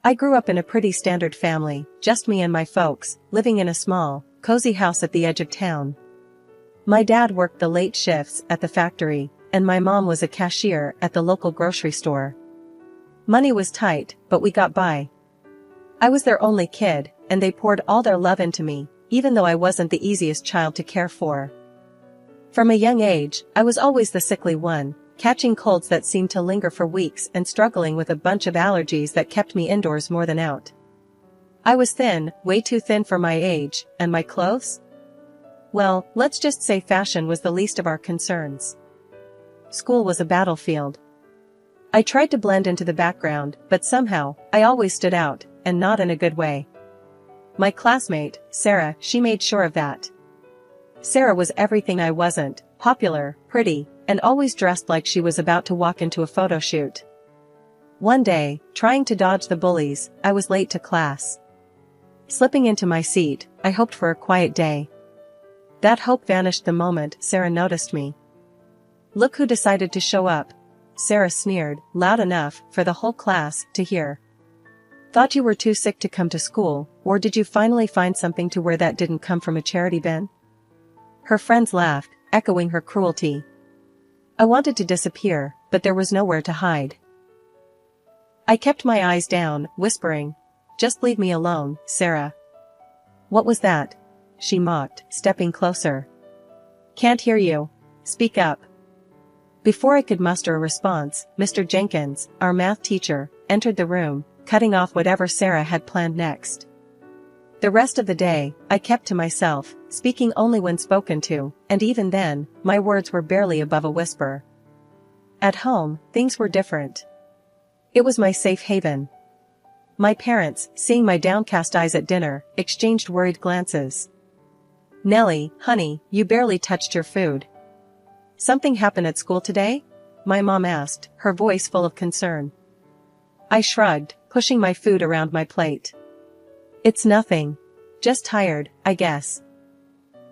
I grew up in a pretty standard family, just me and my folks, living in a small, cozy house at the edge of town. My dad worked the late shifts at the factory, and my mom was a cashier at the local grocery store. Money was tight, but we got by. I was their only kid, and they poured all their love into me, even though I wasn't the easiest child to care for. From a young age, I was always the sickly one, catching colds that seemed to linger for weeks and struggling with a bunch of allergies that kept me indoors more than out. I was thin, way too thin for my age, and my clothes? Well, let's just say fashion was the least of our concerns. School was a battlefield. I tried to blend into the background, but somehow, I always stood out, and not in a good way. My classmate, Sarah, she made sure of that. Sarah was everything I wasn't: popular, pretty, and always dressed like she was about to walk into a photo shoot. One day, trying to dodge the bullies, I was late to class. Slipping into my seat, I hoped for a quiet day. That hope vanished the moment Sarah noticed me. "Look who decided to show up," Sarah sneered, loud enough for the whole class to hear. "Thought you were too sick to come to school, or did you finally find something to wear that didn't come from a charity bin?" Her friends laughed, echoing her cruelty. I wanted to disappear, but there was nowhere to hide. I kept my eyes down, whispering, "Just leave me alone, Sarah." "What was that?" she mocked, stepping closer. "Can't hear you. Speak up." Before I could muster a response, Mr. Jenkins, our math teacher, entered the room, cutting off whatever Sarah had planned next. The rest of the day, I kept to myself, speaking only when spoken to, and even then, my words were barely above a whisper. At home, things were different. It was my safe haven. My parents, seeing my downcast eyes at dinner, exchanged worried glances. "Nellie, honey, you barely touched your food. Something happened at school today?" my mom asked, her voice full of concern. I shrugged, pushing my food around my plate. "It's nothing. Just tired, I guess."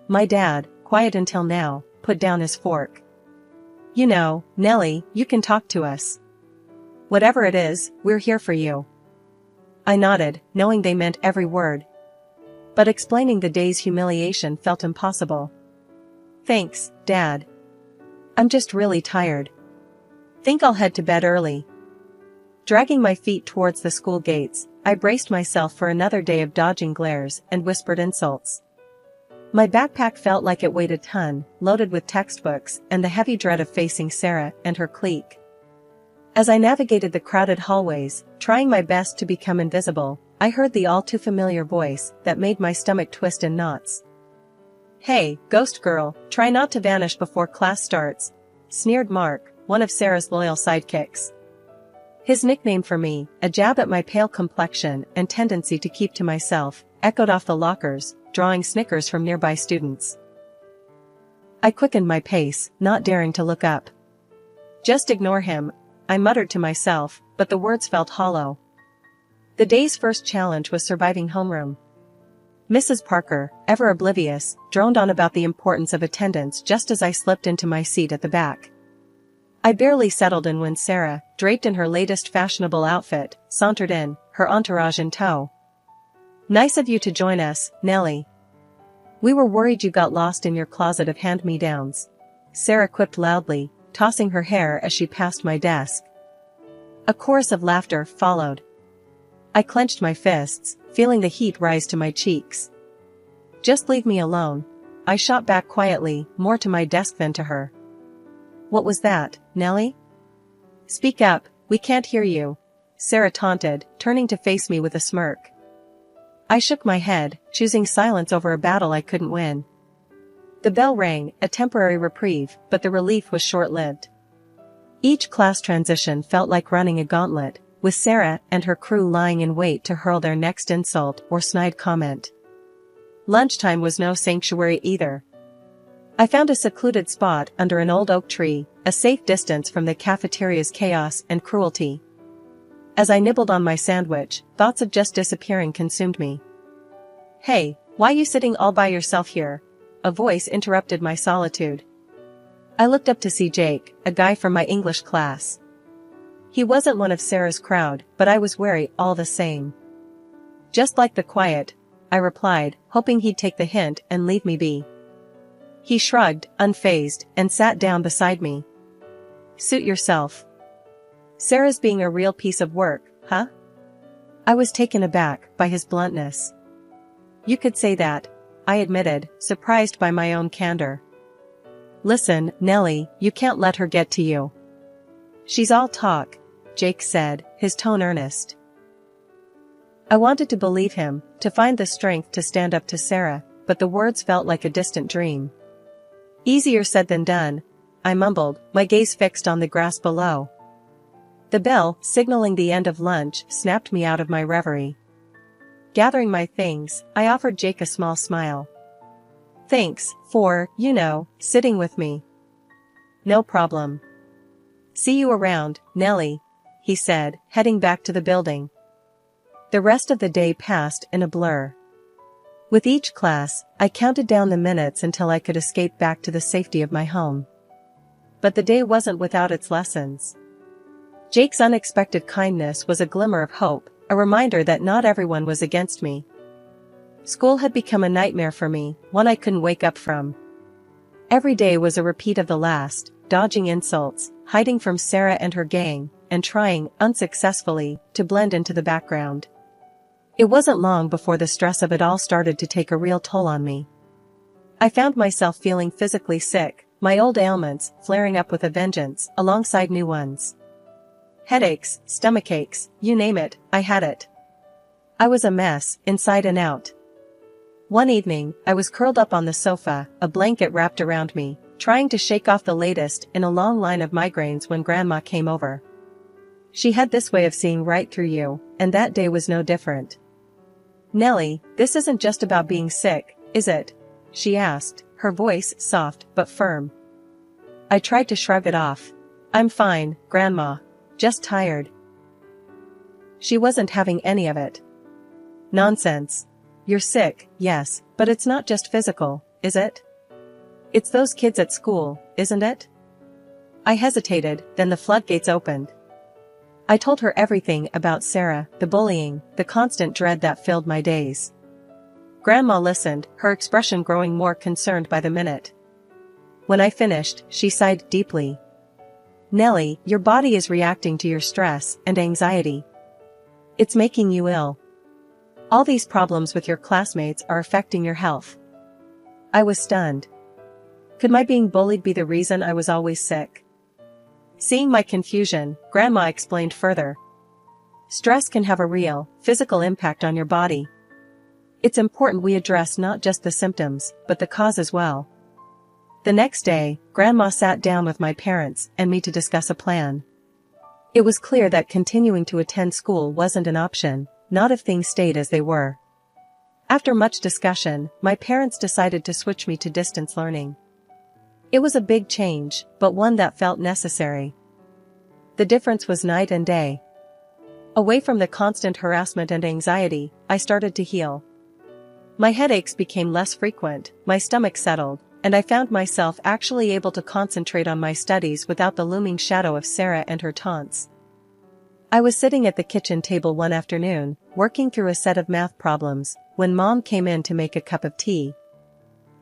My dad, quiet until now, put down his fork. "You know, Nellie, you can talk to us. Whatever it is, we're here for you." I nodded, knowing they meant every word. But explaining the day's humiliation felt impossible. "Thanks, Dad. I'm just really tired. Think I'll head to bed early." Dragging my feet towards the school gates, I braced myself for another day of dodging glares and whispered insults. My backpack felt like it weighed a ton, loaded with textbooks and the heavy dread of facing Sarah and her clique. As I navigated the crowded hallways, trying my best to become invisible, I heard the all-too-familiar voice that made my stomach twist in knots. "Hey, ghost girl, try not to vanish before class starts," sneered Mark, one of Sarah's loyal sidekicks. His nickname for me, a jab at my pale complexion and tendency to keep to myself, echoed off the lockers, drawing snickers from nearby students. I quickened my pace, not daring to look up. "Just ignore him," I muttered to myself, but the words felt hollow. The day's first challenge was surviving homeroom. Mrs. Parker, ever oblivious, droned on about the importance of attendance just as I slipped into my seat at the back. I barely settled in when Sarah, draped in her latest fashionable outfit, sauntered in, her entourage in tow. "Nice of you to join us, Nellie. We were worried you got lost in your closet of hand-me-downs," Sarah quipped loudly, tossing her hair as she passed my desk. A chorus of laughter followed. I clenched my fists, feeling the heat rise to my cheeks. "Just leave me alone," I shot back quietly, more to my desk than to her. "What was that, Nellie?" "Speak up, we can't hear you," Sarah taunted, turning to face me with a smirk. I shook my head, choosing silence over a battle I couldn't win. The bell rang, a temporary reprieve, but the relief was short-lived. Each class transition felt like running a gauntlet, with Sarah and her crew lying in wait to hurl their next insult or snide comment. Lunchtime was no sanctuary either. I found a secluded spot under an old oak tree, a safe distance from the cafeteria's chaos and cruelty. As I nibbled on my sandwich, thoughts of just disappearing consumed me. "Hey, why you sitting all by yourself here?" a voice interrupted my solitude. I looked up to see Jake, a guy from my English class. He wasn't one of Sarah's crowd, but I was wary all the same. Just like the quiet, I replied, hoping he'd take the hint and leave me be. He shrugged, unfazed, and sat down beside me. Suit yourself. Sarah's being a real piece of work, huh? I was taken aback by his bluntness. You could say that, I admitted, surprised by my own candor. Listen, Nellie, you can't let her get to you. She's all talk, Jake said, his tone earnest. I wanted to believe him, to find the strength to stand up to Sarah, but the words felt like a distant dream. Easier said than done, I mumbled, my gaze fixed on the grass below. The bell, signaling the end of lunch, snapped me out of my reverie. Gathering my things, I offered Jake a small smile. Thanks for, sitting with me. No problem. See you around, Nellie, he said, heading back to the building. The rest of the day passed in a blur. With each class, I counted down the minutes until I could escape back to the safety of my home. But the day wasn't without its lessons. Jake's unexpected kindness was a glimmer of hope, a reminder that not everyone was against me. School had become a nightmare for me, one I couldn't wake up from. Every day was a repeat of the last, dodging insults, hiding from Sarah and her gang, and trying, unsuccessfully, to blend into the background. It wasn't long before the stress of it all started to take a real toll on me. I found myself feeling physically sick, my old ailments flaring up with a vengeance, alongside new ones. Headaches, stomach aches, you name it, I had it. I was a mess, inside and out. One evening, I was curled up on the sofa, a blanket wrapped around me, trying to shake off the latest in a long line of migraines when Grandma came over. She had this way of seeing right through you, and that day was no different. Nellie, this isn't just about being sick, is it? She asked, her voice soft but firm. I tried to shrug it off. I'm fine, Grandma. Just tired. She wasn't having any of it. Nonsense. You're sick, yes, but it's not just physical, is it? It's those kids at school, isn't it? I hesitated, then the floodgates opened. I told her everything about Sarah, the bullying, the constant dread that filled my days. Grandma listened, her expression growing more concerned by the minute. When I finished, she sighed deeply. Nellie, your body is reacting to your stress and anxiety. It's making you ill. All these problems with your classmates are affecting your health. I was stunned. Could my being bullied be the reason I was always sick? Seeing my confusion, Grandma explained further. Stress can have a real, physical impact on your body. It's important we address not just the symptoms, but the cause as well. The next day, Grandma sat down with my parents and me to discuss a plan. It was clear that continuing to attend school wasn't an option, not if things stayed as they were. After much discussion, my parents decided to switch me to distance learning. It was a big change, but one that felt necessary. The difference was night and day. Away from the constant harassment and anxiety, I started to heal. My headaches became less frequent, my stomach settled, and I found myself actually able to concentrate on my studies without the looming shadow of Sarah and her taunts. I was sitting at the kitchen table one afternoon, working through a set of math problems, when Mom came in to make a cup of tea.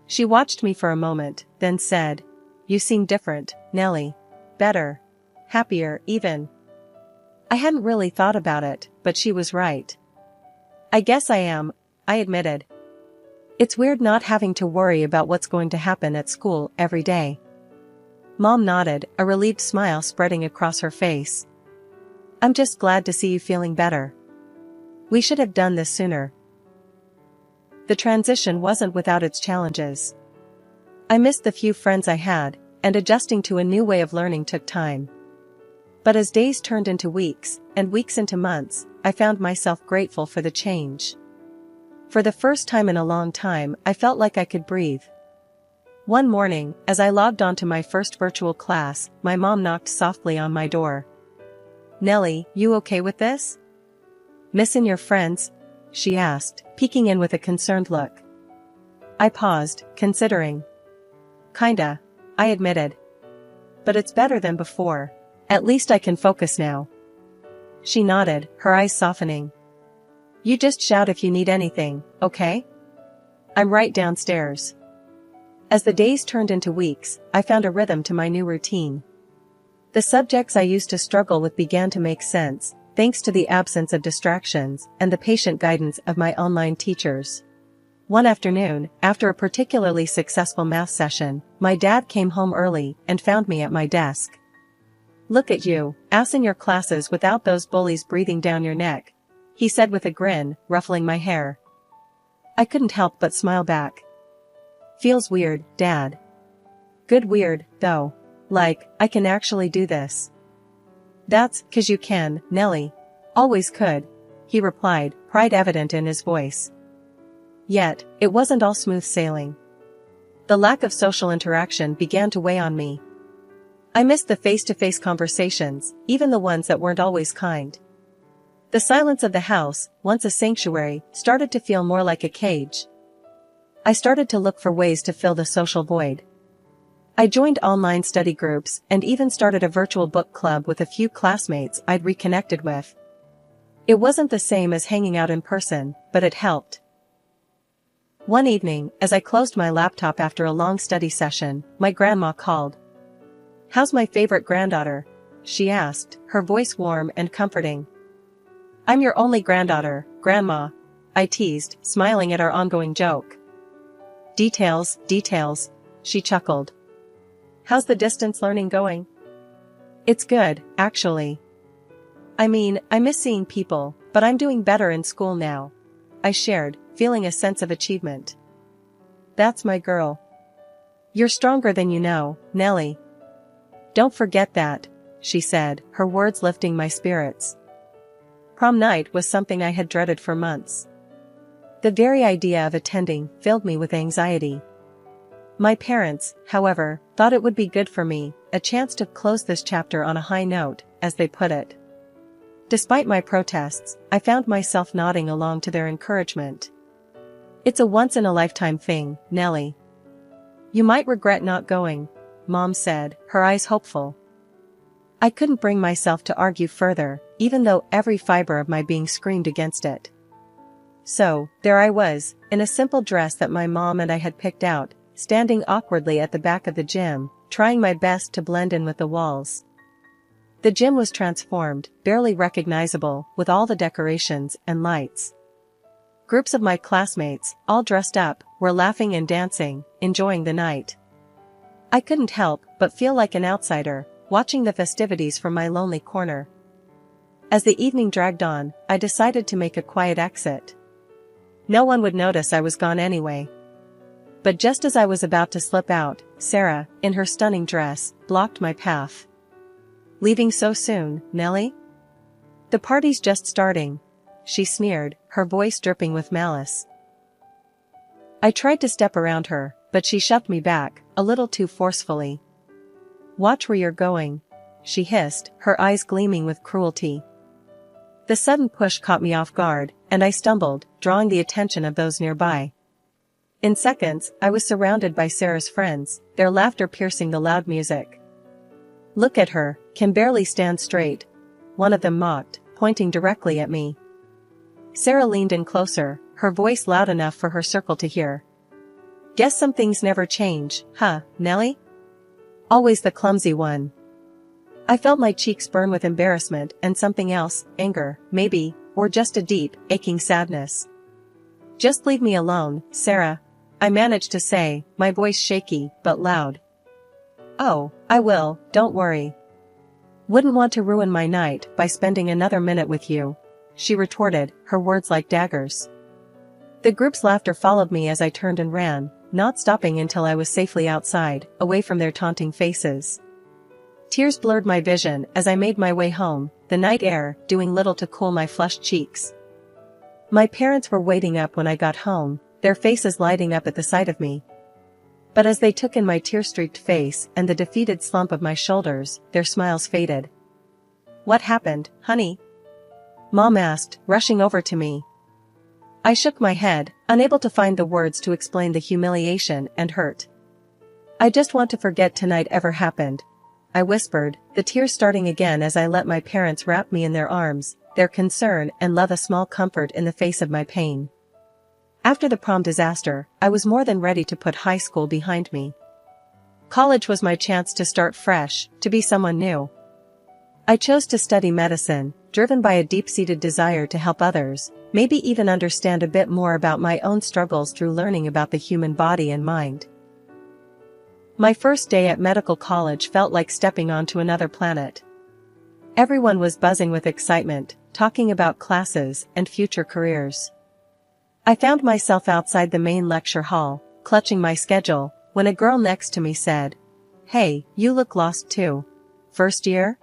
She watched me for a moment, then said, "You seem different, Nellie. Better. Happier, even." I hadn't really thought about it, but she was right. "I guess I am," I admitted. "It's weird not having to worry about what's going to happen at school every day." Mom nodded, a relieved smile spreading across her face. "I'm just glad to see you feeling better. We should have done this sooner." The transition wasn't without its challenges. I missed the few friends I had, and adjusting to a new way of learning took time. But as days turned into weeks, and weeks into months, I found myself grateful for the change. For the first time in a long time, I felt like I could breathe. One morning, as I logged onto my first virtual class, my mom knocked softly on my door. "Nellie, you okay with this? Missing your friends?" she asked, peeking in with a concerned look. I paused, considering. "Kinda," I admitted. "But it's better than before. At least I can focus now." She nodded, her eyes softening. You just shout if you need anything, okay? I'm right downstairs. As the days turned into weeks, I found a rhythm to my new routine. The subjects I used to struggle with began to make sense, thanks to the absence of distractions and the patient guidance of my online teachers. One afternoon, after a particularly successful math session, my dad came home early and found me at my desk. Look at you, assing your classes without those bullies breathing down your neck, he said with a grin, ruffling my hair. I couldn't help but smile back. Feels weird, Dad. Good weird, though. Like, I can actually do this. That's 'cause you can, Nellie. Always could, he replied, pride evident in his voice. Yet, it wasn't all smooth sailing. The lack of social interaction began to weigh on me. I missed the face-to-face conversations, even the ones that weren't always kind. The silence of the house, once a sanctuary, started to feel more like a cage. I started to look for ways to fill the social void. I joined online study groups and even started a virtual book club with a few classmates I'd reconnected with. It wasn't the same as hanging out in person, but it helped. One evening, as I closed my laptop after a long study session, my grandma called. How's my favorite granddaughter? She asked, her voice warm and comforting. I'm your only granddaughter, Grandma, I teased, smiling at our ongoing joke. Details, she chuckled. How's the distance learning going? It's good, actually. I mean, I miss seeing people, but I'm doing better in school now, I shared, feeling a sense of achievement. That's my girl. You're stronger than you know, Nellie. Don't forget that, she said, her words lifting my spirits. Prom night was something I had dreaded for months. The very idea of attending filled me with anxiety. My parents, however, thought it would be good for me, a chance to close this chapter on a high note, as they put it. Despite my protests, I found myself nodding along to their encouragement. It's a once-in-a-lifetime thing, Nellie. You might regret not going, Mom said, her eyes hopeful. I couldn't bring myself to argue further, even though every fiber of my being screamed against it. So, there I was, in a simple dress that my mom and I had picked out, standing awkwardly at the back of the gym, trying my best to blend in with the walls. The gym was transformed, barely recognizable, with all the decorations and lights. Groups of my classmates, all dressed up, were laughing and dancing, enjoying the night. I couldn't help but feel like an outsider, watching the festivities from my lonely corner. As the evening dragged on, I decided to make a quiet exit. No one would notice I was gone anyway. But just as I was about to slip out, Sarah, in her stunning dress, blocked my path. Leaving so soon, Nellie? The party's just starting, she sneered, her voice dripping with malice. I tried to step around her, but she shoved me back, a little too forcefully. Watch where you're going, she hissed, her eyes gleaming with cruelty. The sudden push caught me off guard, and I stumbled, drawing the attention of those nearby. In seconds, I was surrounded by Sarah's friends, their laughter piercing the loud music. Look at her, can barely stand straight, one of them mocked, pointing directly at me. Sarah leaned in closer, her voice loud enough for her circle to hear. Guess some things never change, huh, Nellie? Always the clumsy one. I felt my cheeks burn with embarrassment and something else, anger, maybe, or just a deep, aching sadness. Just leave me alone, Sarah, I managed to say, my voice shaky, but loud. Oh, I will, don't worry. Wouldn't want to ruin my night by spending another minute with you, she retorted, her words like daggers. The group's laughter followed me as I turned and ran, not stopping until I was safely outside, away from their taunting faces. Tears blurred my vision as I made my way home, the night air doing little to cool my flushed cheeks. My parents were waiting up when I got home, their faces lighting up at the sight of me. But as they took in my tear-streaked face and the defeated slump of my shoulders, their smiles faded. What happened, honey? Mom asked, rushing over to me. I shook my head, unable to find the words to explain the humiliation and hurt. I just want to forget tonight ever happened, I whispered, the tears starting again as I let my parents wrap me in their arms, their concern and love a small comfort in the face of my pain. After the prom disaster, I was more than ready to put high school behind me. College was my chance to start fresh, to be someone new. I chose to study medicine, driven by a deep-seated desire to help others, maybe even understand a bit more about my own struggles through learning about the human body and mind. My first day at medical college felt like stepping onto another planet. Everyone was buzzing with excitement, talking about classes and future careers. I found myself outside the main lecture hall, clutching my schedule, when a girl next to me said, "Hey, you look lost too. First year?"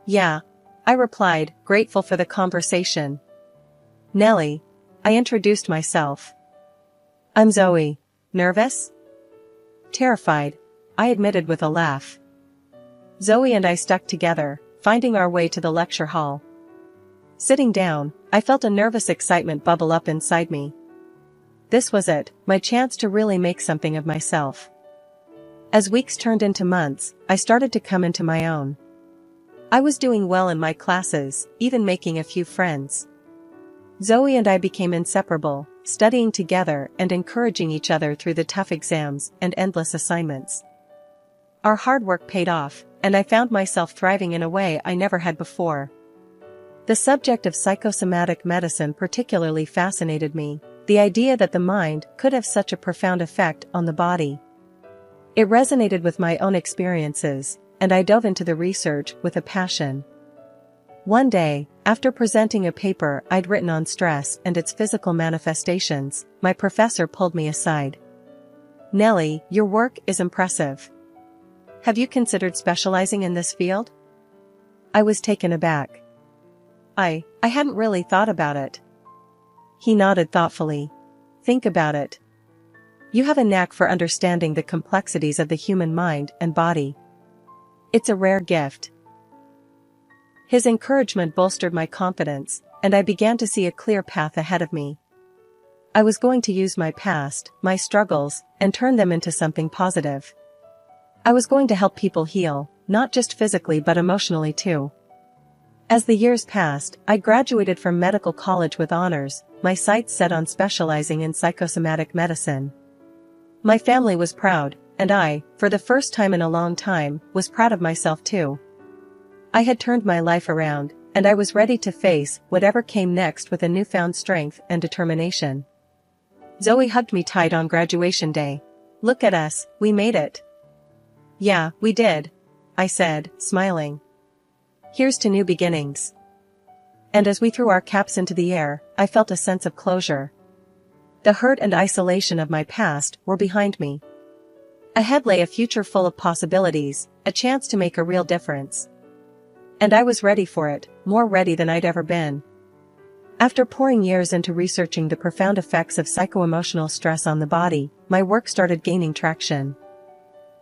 "Yeah," I replied, grateful for the conversation. "Nellie," I introduced myself. "I'm Zoe." "Nervous?" "Terrified," I admitted with a laugh. Zoe and I stuck together, finding our way to the lecture hall. Sitting down, I felt a nervous excitement bubble up inside me. This was it, my chance to really make something of myself. As weeks turned into months, I started to come into my own. I was doing well in my classes, even making a few friends. Zoe and I became inseparable, studying together and encouraging each other through the tough exams and endless assignments. Our hard work paid off, and I found myself thriving in a way I never had before. The subject of psychosomatic medicine particularly fascinated me, the idea that the mind could have such a profound effect on the body. It resonated with my own experiences, and I dove into the research with a passion. One day, after presenting a paper I'd written on stress and its physical manifestations, my professor pulled me aside. "Nellie, your work is impressive. Have you considered specializing in this field?" I was taken aback. I hadn't really thought about it. He nodded thoughtfully. "Think about it. You have a knack for understanding the complexities of the human mind and body. It's a rare gift." His encouragement bolstered my confidence, and I began to see a clear path ahead of me. I was going to use my past, my struggles, and turn them into something positive. I was going to help people heal, not just physically but emotionally too. As the years passed, I graduated from medical college with honors, my sights set on specializing in psychosomatic medicine. My family was proud, and I, for the first time in a long time, was proud of myself too. I had turned my life around, and I was ready to face whatever came next with a newfound strength and determination. Zoe hugged me tight on graduation day. "Look at us, we made it." "Yeah, we did," I said, smiling. "Here's to new beginnings." And as we threw our caps into the air, I felt a sense of closure. The hurt and isolation of my past were behind me. Ahead lay a future full of possibilities, a chance to make a real difference. And I was ready for it, more ready than I'd ever been. After pouring years into researching the profound effects of psycho-emotional stress on the body, my work started gaining traction.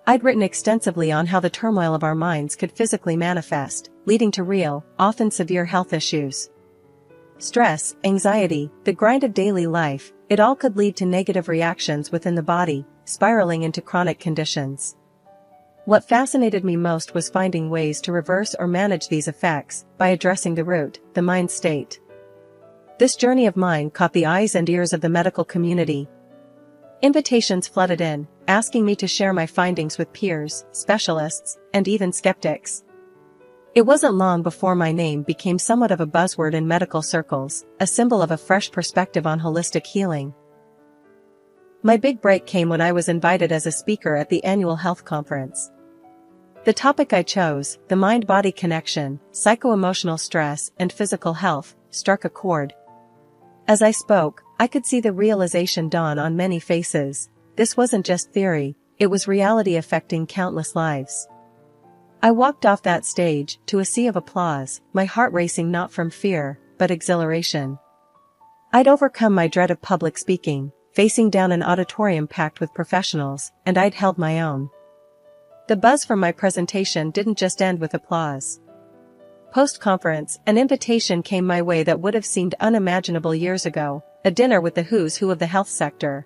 I'd written extensively on how the turmoil of our minds could physically manifest, leading to real, often severe health issues. Stress, anxiety, the grind of daily life, it all could lead to negative reactions within the body, spiraling into chronic conditions. What fascinated me most was finding ways to reverse or manage these effects by addressing the root, the mind state. This journey of mine caught the eyes and ears of the medical community. Invitations flooded in, asking me to share my findings with peers, specialists, and even skeptics. It wasn't long before my name became somewhat of a buzzword in medical circles, a symbol of a fresh perspective on holistic healing. My big break came when I was invited as a speaker at the annual health conference. The topic I chose, the mind-body connection, psycho-emotional stress and physical health, struck a chord. As I spoke, I could see the realization dawn on many faces. This wasn't just theory, it was reality affecting countless lives. I walked off that stage to a sea of applause, my heart racing not from fear, but exhilaration. I'd overcome my dread of public speaking, facing down an auditorium packed with professionals, and I'd held my own. The buzz from my presentation didn't just end with applause. Post-conference, an invitation came my way that would have seemed unimaginable years ago, a dinner with the who's who of the health sector.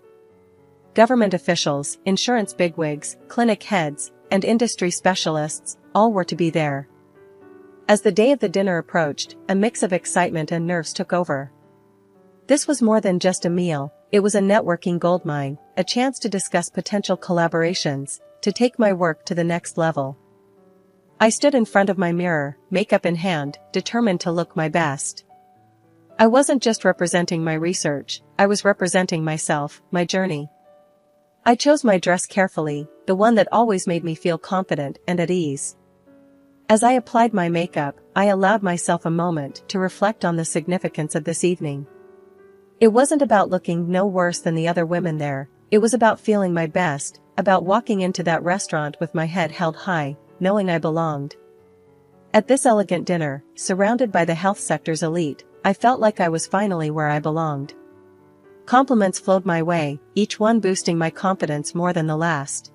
Government officials, insurance bigwigs, clinic heads, and industry specialists, all were to be there. As the day of the dinner approached, a mix of excitement and nerves took over. This was more than just a meal, it was a networking goldmine, a chance to discuss potential collaborations, to take my work to the next level. I stood in front of my mirror, makeup in hand, determined to look my best. I wasn't just representing my research, I was representing myself, my journey. I chose my dress carefully, the one that always made me feel confident and at ease. As I applied my makeup, I allowed myself a moment to reflect on the significance of this evening. It wasn't about looking no worse than the other women there, it was about feeling my best, about walking into that restaurant with my head held high, knowing I belonged. At this elegant dinner, surrounded by the health sector's elite, I felt like I was finally where I belonged. Compliments flowed my way, each one boosting my confidence more than the last.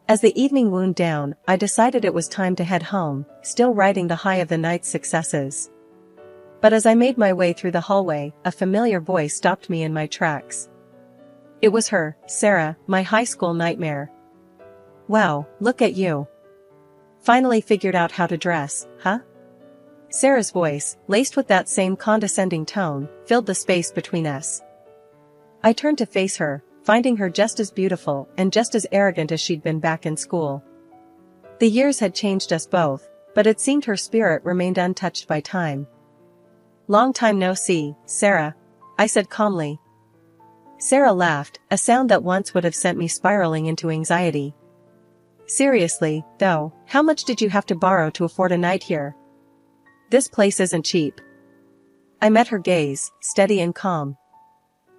As the evening wound down, I decided it was time to head home, still riding the high of the night's successes. But as I made my way through the hallway, a familiar voice stopped me in my tracks. It was her, Sarah, my high school nightmare. "Wow, look at you. Finally figured out how to dress, huh?" Sarah's voice, laced with that same condescending tone, filled the space between us. I turned to face her, finding her just as beautiful and just as arrogant as she'd been back in school. The years had changed us both, but it seemed her spirit remained untouched by time. "Long time no see, Sarah," I said calmly. Sarah laughed, a sound that once would have sent me spiraling into anxiety. "Seriously, though, how much did you have to borrow to afford a night here? This place isn't cheap." I met her gaze, steady and calm.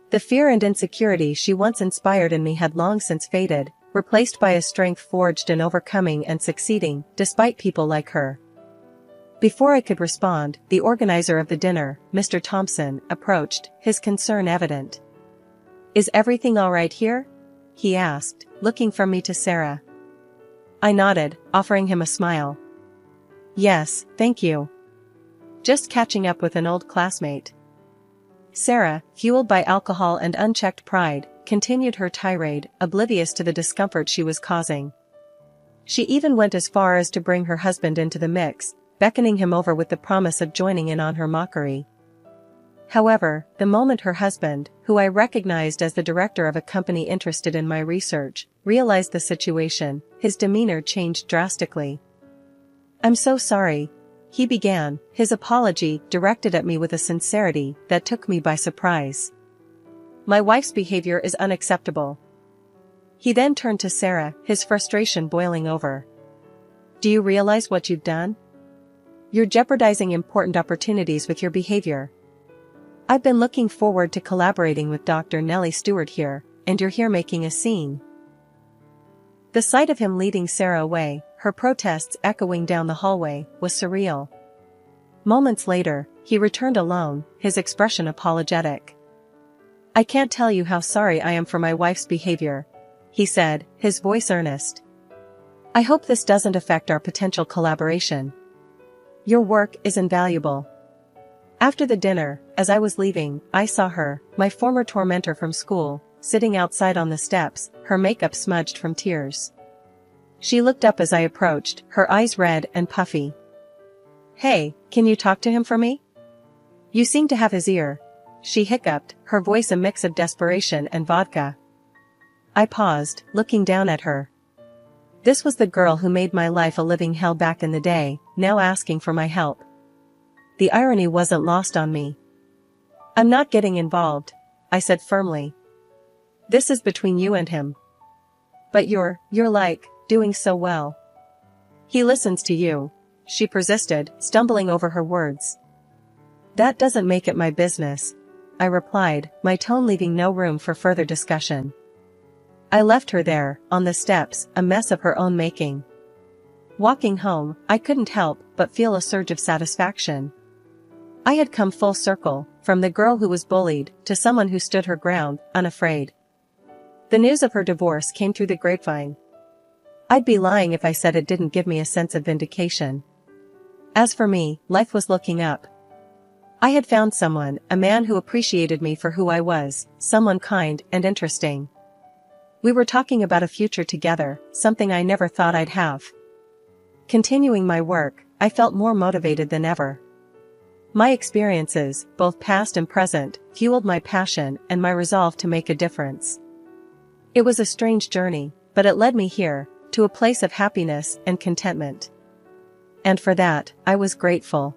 The fear and insecurity she once inspired in me had long since faded, replaced by a strength forged in overcoming and succeeding, despite people like her. Before I could respond, the organizer of the dinner, Mr. Thompson, approached, his concern evident. "Is everything all right here?" he asked, looking from me to Sarah. I nodded, offering him a smile. "Yes, thank you. Just catching up with an old classmate." Sarah, fueled by alcohol and unchecked pride, continued her tirade, oblivious to the discomfort she was causing. She even went as far as to bring her husband into the mix, beckoning him over with the promise of joining in on her mockery. However, the moment her husband, who I recognized as the director of a company interested in my research, realized the situation, his demeanor changed drastically. "I'm so sorry," he began, his apology directed at me with a sincerity that took me by surprise. "My wife's behavior is unacceptable." He then turned to Sarah, his frustration boiling over. "Do you realize what you've done? You're jeopardizing important opportunities with your behavior. I've been looking forward to collaborating with Dr. Nellie Stewart here, and you're here making a scene." The sight of him leading Sarah away, her protests echoing down the hallway, was surreal. Moments later, he returned alone, his expression apologetic. "I can't tell you how sorry I am for my wife's behavior," he said, his voice earnest. "I hope this doesn't affect our potential collaboration. Your work is invaluable." After the dinner, as I was leaving, I saw her, my former tormentor from school, sitting outside on the steps, her makeup smudged from tears. She looked up as I approached, her eyes red and puffy. "Hey, can you talk to him for me? You seem to have his ear," she hiccuped, her voice a mix of desperation and vodka. I paused, looking down at her. This was the girl who made my life a living hell back in the day, now asking for my help. The irony wasn't lost on me. "I'm not getting involved," I said firmly. "This is between you and him." "But you're like, doing so well." "He listens to you," she persisted, stumbling over her words. "That doesn't make it my business," I replied, my tone leaving no room for further discussion. I left her there, on the steps, a mess of her own making. Walking home, I couldn't help but feel a surge of satisfaction. I had come full circle, from the girl who was bullied, to someone who stood her ground, unafraid. The news of her divorce came through the grapevine. I'd be lying if I said it didn't give me a sense of vindication. As for me, life was looking up. I had found someone, a man who appreciated me for who I was, someone kind and interesting. We were talking about a future together, something I never thought I'd have. Continuing my work, I felt more motivated than ever. My experiences, both past and present, fueled my passion and my resolve to make a difference. It was a strange journey, but it led me here, to a place of happiness and contentment. And for that, I was grateful.